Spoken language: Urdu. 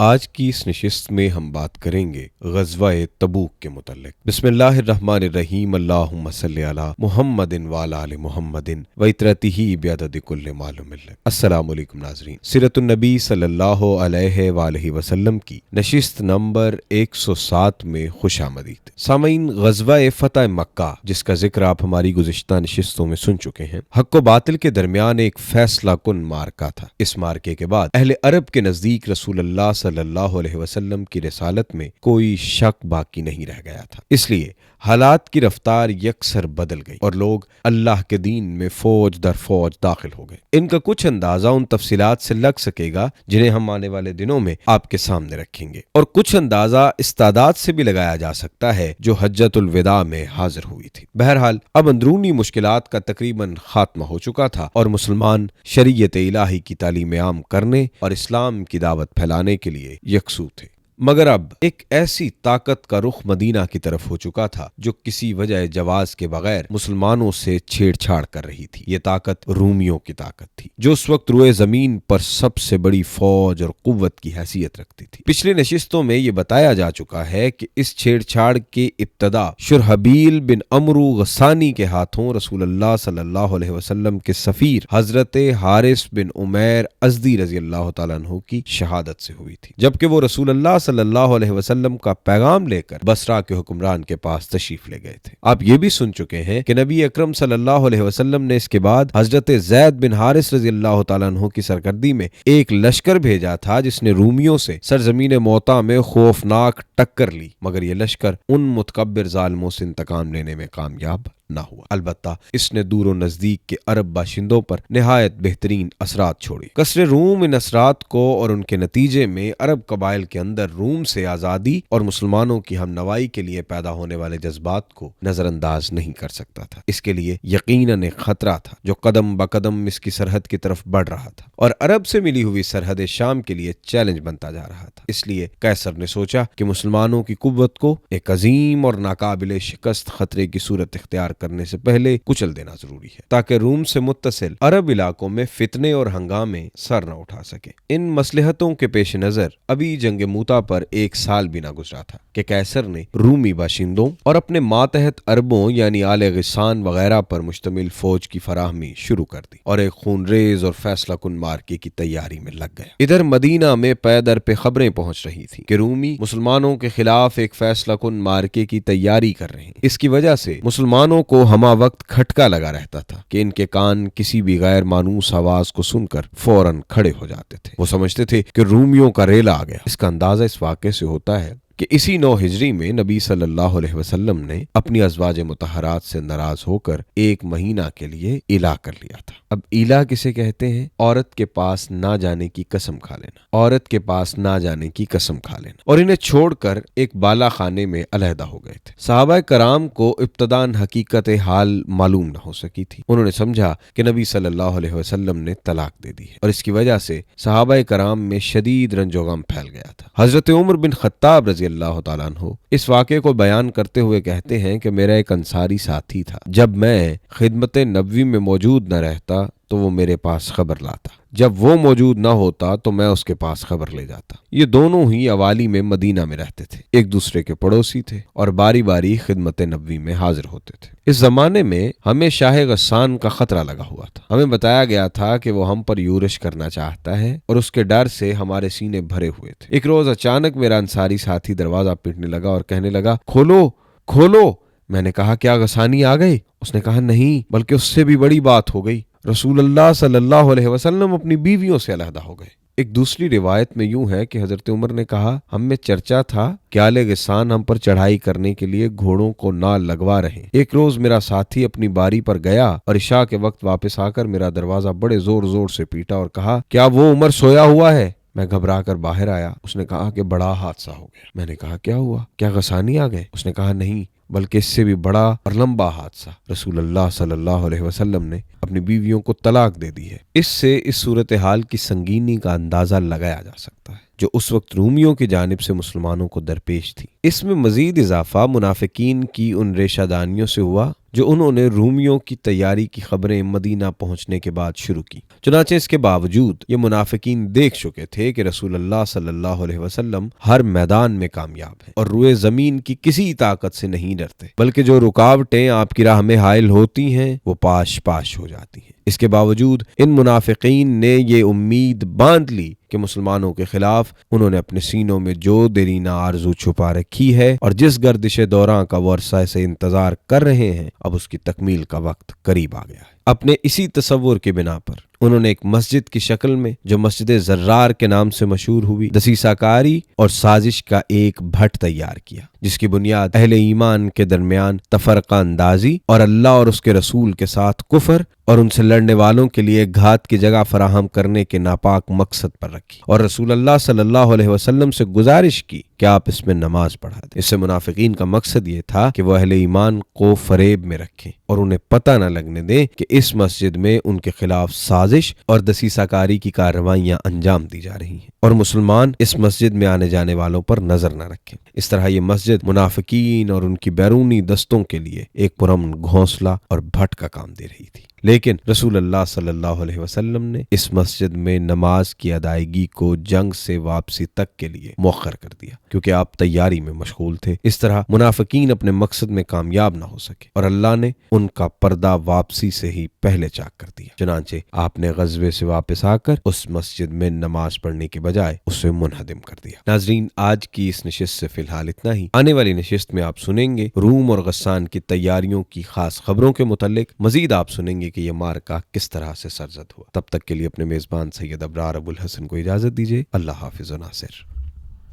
آج کی اس نشست میں ہم بات کریں گے غزوہ تبوک کے متعلق۔ بسم اللہ الرحمن الرحیم، اللہم صلی علی محمد وعلی آل محمد وعترتہ بعدد کل معلوم لک۔ السلام علیکم ناظرین، سیرت النبی صلی اللہ علیہ وآلہ وسلم کی نشست نمبر 107 میں خوش آمدید۔ سامعین، غزوہ فتح مکہ جس کا ذکر آپ ہماری گزشتہ نشستوں میں سن چکے ہیں، حق و باطل کے درمیان ایک فیصلہ کن معرکہ تھا۔ اس معرکے کے بعد اہل عرب کے نزدیک رسول اللہ صلی اللہ علیہ وسلم کی رسالت میں کوئی شک باقی نہیں رہ گیا تھا۔ اس لیے حالات کی رفتار یکسر بدل گئی اور لوگ اللہ کے دین میں فوج در فوج داخل ہو گئے۔ ان کا کچھ اندازہ ان تفصیلات سے لگ سکے گا جنہیں ہم آنے والے دنوں میں آپ کے سامنے رکھیں گے، اور کچھ اندازہ اس تعداد سے بھی لگایا جا سکتا ہے جو حجۃ الوداع میں حاضر ہوئی تھی۔ بہرحال اب اندرونی مشکلات کا تقریباً خاتمہ ہو چکا تھا اور مسلمان شریعت الہی کی تعلیم عام کرنے اور اسلام کی دعوت پھیلانے کے لیے یکسو تھے۔ مگر اب ایک ایسی طاقت کا رخ مدینہ کی طرف ہو چکا تھا جو کسی وجہ جواز کے بغیر مسلمانوں سے چھیڑ چھاڑ کر رہی تھی۔ یہ طاقت رومیوں کی طاقت تھی جو اس وقت روئے زمین پر سب سے بڑی فوج اور قوت کی حیثیت رکھتی تھی۔ پچھلی نشستوں میں یہ بتایا جا چکا ہے کہ اس چھیڑ چھاڑ کے ابتدا شرحبیل بن عمرو غسانی کے ہاتھوں رسول اللہ صلی اللہ علیہ وسلم کے سفیر حضرت حارث بن عمیر ازدی رضی اللہ تعالیٰ عنہ کی شہادت سے ہوئی تھی، جبکہ وہ رسول اللہ صلی اللہ علیہ وسلم کا پیغام لے کر بصرہ کے حکمران کے پاس تشریف لے گئے تھے۔ آپ یہ بھی سن چکے ہیں کہ نبی اکرم صلی اللہ علیہ وسلم نے اس کے بعد حضرت زید بن حارث رضی اللہ تعالیٰ عنہ کی سرکردی میں ایک لشکر بھیجا تھا جس نے رومیوں سے سرزمین موطا میں خوفناک ٹکر لی، مگر یہ لشکر ان متکبر ظالموں سے انتقام لینے میں کامیاب نہ ہوا۔ البتہ اس نے دور و نزدیک کے عرب باشندوں پر نہایت بہترین اثرات چھوڑے۔ کثر روم ان اثرات کو اور ان کے نتیجے میں عرب قبائل کے اندر روم سے آزادی اور مسلمانوں کی ہم نوائی کے لیے پیدا ہونے والے جذبات کو نظر انداز نہیں کر سکتا تھا۔ اس کے لیے یقیناً ایک خطرہ تھا جو قدم بقدم اس کی سرحد کی طرف بڑھ رہا تھا اور عرب سے ملی ہوئی سرحد شام کے لیے چیلنج بنتا جا رہا تھا۔ اس لیے قیصر نے سوچا کہ مسلمانوں کی قوت کو ایک عظیم اور ناقابل شکست خطرے کی صورت اختیار کرنے سے پہلے کچل دینا ضروری ہے تاکہ روم سے متصل عرب علاقوں میں فتنے اور ہنگامے سر نہ اٹھا سکے۔ ان مصلحتوں کے پیش نظر ابھی جنگ موتا پر 1 سال بھی نہ گزرا تھا کہ قیصر نے رومی باشندوں اور اپنے ماتحت عربوں یعنی آل غسان وغیرہ پر مشتمل فوج کی فراہمی شروع کر دی اور ایک خونریز اور فیصلہ کن معرکے کی تیاری میں لگ گیا۔ ادھر مدینہ میں پے در پہ خبریں پہنچ رہی تھیں کہ رومی مسلمانوں کے خلاف ایک فیصلہ کن معرکے کی تیاری کر رہے ہیں۔ اس کی وجہ سے مسلمانوں کو ہمہ وقت کھٹکا لگا رہتا تھا کہ ان کے کان کسی بھی غیر مانوس آواز کو سن کر فوراً کھڑے ہو جاتے تھے۔ وہ سمجھتے تھے کہ رومیوں کا ریلا آ گیا۔ اس کا اندازہ اس واقعے سے ہوتا ہے کہ اسی 9 ہجری میں نبی صلی اللہ علیہ وسلم نے اپنی ازواج مطہرات سے ناراض ہو کر 1 مہینہ کے لیے ایلا کر لیا تھا۔ اب ایلا کسے کہتے ہیں؟ عورت کے پاس نہ جانے کی قسم کھا لینا، عورت کے پاس نہ جانے کی قسم کھا لینا، اور انہیں چھوڑ کر ایک بالا خانے میں علیحدہ ہو گئے تھے۔ صحابہ کرام کو ابتداً حقیقت حال معلوم نہ ہو سکی تھی۔ انہوں نے سمجھا کہ نبی صلی اللہ علیہ وسلم نے طلاق دے دی ہے اور اس کی وجہ سے صحابہ کرام میں شدید رنج و غم پھیل گیا تھا۔ حضرت عمر بن خطاب رضی اللہ تعالیٰ عنہ اس واقعے کو بیان کرتے ہوئے کہتے ہیں کہ میرا ایک انصاری ساتھی تھا، جب میں خدمت نبوی میں موجود نہ رہتا تو وہ میرے پاس خبر لاتا، جب وہ موجود نہ ہوتا تو میں اس کے پاس خبر لے جاتا۔ یہ دونوں ہی اوالی میں مدینہ میں رہتے تھے، ایک دوسرے کے پڑوسی تھے اور باری باری خدمت نبوی میں حاضر ہوتے تھے۔ اس زمانے میں ہمیں شاہ غسان کا خطرہ لگا ہوا تھا۔ ہمیں بتایا گیا تھا کہ وہ ہم پر یورش کرنا چاہتا ہے اور اس کے ڈر سے ہمارے سینے بھرے ہوئے تھے۔ ایک روز اچانک میرا انصاری ساتھی دروازہ پیٹنے لگا اور کہنے لگا، کھولو کھولو۔ میں نے کہا، کیا غسانی آ گئے؟ اس نے کہا، نہیں، بلکہ اس سے بھی بڑی بات ہو گئی، رسول اللہ صلی اللہ علیہ وسلم اپنی بیویوں سے علیحدہ ہو گئے۔ ایک دوسری روایت میں یوں ہے کہ حضرت عمر نے کہا، ہم میں چرچا تھا کہ آل غسان ہم پر چڑھائی کرنے کے لیے گھوڑوں کو نال لگوا رہے ہیں۔ ایک روز میرا ساتھی اپنی باری پر گیا اور عشاء کے وقت واپس آ کر میرا دروازہ بڑے زور زور سے پیٹا اور کہا، کیا وہ عمر سویا ہوا ہے؟ میں گھبرا کر باہر آیا۔ اس نے کہا کہ بڑا حادثہ ہو گیا۔ میں نے کہا، کیا ہوا؟ کیا غسانی آ گئے؟ اس نے کہا، نہیں، بلکہ اس سے بھی بڑا اور لمبا حادثہ رسول اللہ صلی اللہ علیہ وسلم نے اپنی بیویوں کو طلاق دے دی ہے۔ اس سے اس صورتحال کی سنگینی کا اندازہ لگایا جا سکتا ہے جو اس وقت رومیوں کی جانب سے مسلمانوں کو درپیش تھی۔ اس میں مزید اضافہ منافقین کی ان ریشہ دانیوں سے ہوا جو انہوں نے رومیوں کی تیاری کی خبریں مدینہ پہنچنے کے بعد شروع کی۔ چنانچہ اس کے باوجود یہ منافقین دیکھ چکے تھے کہ رسول اللہ صلی اللہ علیہ وسلم ہر میدان میں کامیاب ہیں اور روئے زمین کی کسی طاقت سے نہیں ڈرتے، بلکہ جو رکاوٹیں آپ کی راہ میں حائل ہوتی ہیں وہ پاش پاش ہو جاتی ہیں۔ اس کے باوجود ان منافقین نے یہ امید باندھ لی کہ مسلمانوں کے خلاف انہوں نے اپنے سینوں میں جو دیرینہ آرزو چھپا رکھی ہے اور جس گردش دوراں کا وہ عرصہ سے انتظار کر رہے ہیں، اب اس کی تکمیل کا وقت قریب آ گیا ہے۔ اپنے اسی تصور کے بنا پر انہوں نے ایک مسجد کی شکل میں جو مسجد زرار کے نام سے مشہور ہوئی دسیسہ کاری اور سازش کا ایک بھٹ تیار کیا، جس کی بنیاد اہل ایمان کے درمیان تفرقہ اندازی اور اللہ اور اس کے رسول کے ساتھ کفر اور ان سے لڑنے والوں کے لیے گھات کی جگہ فراہم کرنے کے ناپاک مقصد پر رکھی، اور رسول اللہ صلی اللہ علیہ وسلم سے گزارش کی کہ آپ اس میں نماز پڑھا دیں۔ اس سے منافقین کا مقصد یہ تھا کہ وہ اہل ایمان کو فریب میں رکھیں اور انہیں پتہ نہ لگنے دیں کہ اس مسجد میں ان کے خلاف سازش اور دسیسہ کاری کی کارروائیاں انجام دی جا رہی ہیں اور مسلمان اس مسجد میں آنے جانے والوں پر نظر نہ رکھیں۔ اس طرح یہ مسجد منافقین اور ان کی بیرونی دستوں کے لیے ایک پرامن گھونسلہ اور بھٹ کا کام دے رہی تھی۔ لیکن رسول اللہ صلی اللہ علیہ وسلم نے اس مسجد میں نماز کی ادائیگی کو جنگ سے واپسی تک کے لیے مؤخر کر دیا، کیونکہ آپ تیاری میں مشغول تھے۔ اس طرح منافقین اپنے مقصد میں کامیاب نہ ہو سکے اور اللہ نے ان کا پردہ واپسی سے ہی پہلے چاک کر دیا۔ چنانچہ آپ نے غزوے سے واپس آ کر اس مسجد میں نماز پڑھنے کے بجائے اسے منہدم کر دیا۔ ناظرین، آج کی اس نشست سے فی الحال اتنا ہی۔ آنے والی نشست میں آپ سنیں گے روم اور غسان کی تیاریوں کی خاص خبروں کے متعلق۔ مزید آپ سنیں گے کہ یہ معرکہ کس طرح سے سرزد ہوا۔ تب تک کے لیے اپنے میزبان سید ابرار ابو الحسن کو اجازت دیجیے۔ اللہ حافظ و ناصر۔